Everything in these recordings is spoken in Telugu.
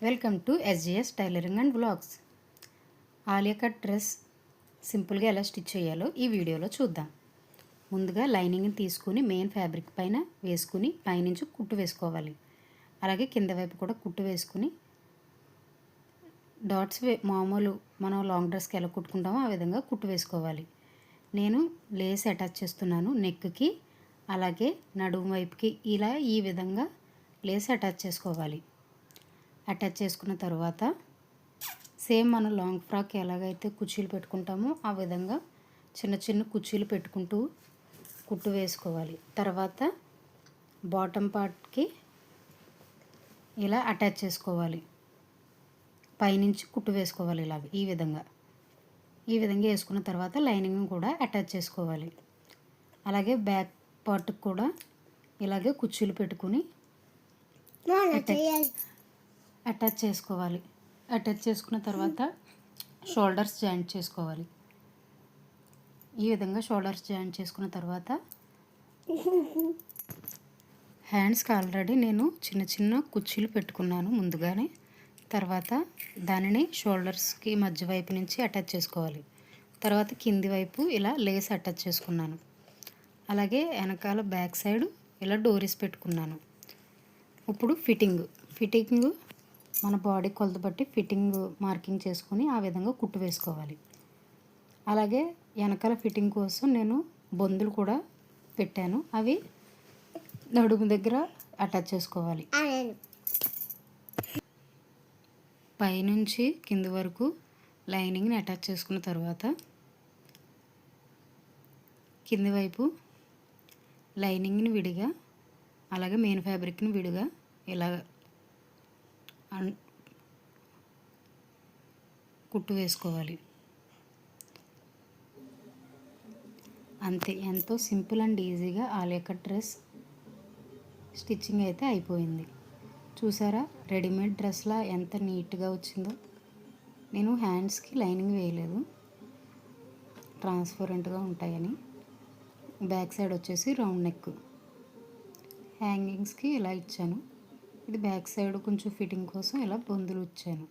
Welcome to SGS tailoring and vlogs. Alia cut dress సింపుల్గా ఎలా స్టిచ్ చేయాలో ఈ వీడియోలో చూద్దాం. ముందుగా లైనింగ్ని తీసుకుని మెయిన్ ఫ్యాబ్రిక్ పైన వేసుకుని పైనుంచి కుట్టు వేసుకోవాలి. అలాగే కింద వైపు కూడా కుట్టు వేసుకుని డాట్స్ మామూలు మనం లాంగ్ డ్రెస్కి ఎలా కుట్టుకుంటామో ఆ విధంగా కుట్టు వేసుకోవాలి. నేను లేస్ అటాచ్ చేస్తున్నాను నెక్కి, అలాగే నడుము వైపుకి ఇలా ఈ విధంగా లేస్ అటాచ్ చేసుకోవాలి. అటాచ్ చేసుకున్న తర్వాత సేమ్ మనం లాంగ్ ఫ్రాక్ ఎలాగైతే కుర్చీలు పెట్టుకుంటామో ఆ విధంగా చిన్న చిన్న కుర్చీలు పెట్టుకుంటూ కుట్టు వేసుకోవాలి. తర్వాత బాటమ్ పార్ట్కి ఇలా అటాచ్ చేసుకోవాలి. పైనుంచి కుట్టు వేసుకోవాలి ఇలాగ ఈ విధంగా వేసుకున్న తర్వాత లైనింగ్ కూడా అటాచ్ చేసుకోవాలి. అలాగే బ్యాక్ పార్ట్కి కూడా ఇలాగే కుర్చీలు పెట్టుకుని అటాచ్ చేసుకోవాలి. అటాచ్ చేసుకున్న తర్వాత షోల్డర్స్ జాయింట్ చేసుకోవాలి. ఈ విధంగా షోల్డర్స్ జాయింట్ చేసుకున్న తర్వాత హ్యాండ్స్కి ఆల్రెడీ నేను చిన్న చిన్న కుర్చీలు పెట్టుకున్నాను ముందుగానే. తర్వాత దానిని షోల్డర్స్కి మధ్య వైపు నుంచి అటాచ్ చేసుకోవాలి. తర్వాత కింది వైపు ఇలా లేస్ అటాచ్ చేసుకున్నాను. అలాగే వెనకాల బ్యాక్ సైడ్ ఇలా డోరీస్ పెట్టుకున్నాను. ఇప్పుడు ఫిట్టింగ్ మన బాడీ కొలత బట్టి ఫిట్టింగ్ మార్కింగ్ చేసుకొని ఆ విధంగా కుట్టు వేసుకోవాలి. అలాగే వెనకాల ఫిట్టింగ్ కోసం నేను బొందులు కూడా పెట్టాను, అవి నడుము దగ్గర అటాచ్ చేసుకోవాలి. పైనుంచి కింది వరకు లైనింగ్ని అటాచ్ చేసుకున్న తర్వాత కింది వైపు లైనింగ్ని విడిగా అలాగే మెయిన్ ఫ్యాబ్రిక్ని విడిగా ఇలా కుట్టు వేసుకోవాలి. అంతే, ఎంతో సింపుల్ అండ్ ఈజీగా ఆలియా కట్ డ్రెస్ స్టిచ్చింగ్ అయితే అయిపోయింది. చూసారా రెడీమేడ్ డ్రెస్లా ఎంత నీట్గా వచ్చిందో. నేను హ్యాండ్స్కి లైనింగ్ వేయలేదు, ట్రాన్స్పరెంట్గా ఉంటాయని. బ్యాక్ సైడ్ వచ్చేసి రౌండ్ నెక్, హ్యాంగింగ్స్కి ఇలా ఇచ్చాను. ఇది బ్యాక్ సైడ్ కొంచెం ఫిట్టింగ్ కోసం ఇలా బొందులు ఇచ్చాను.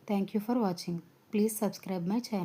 Thank you for watching. Please subscribe my channel.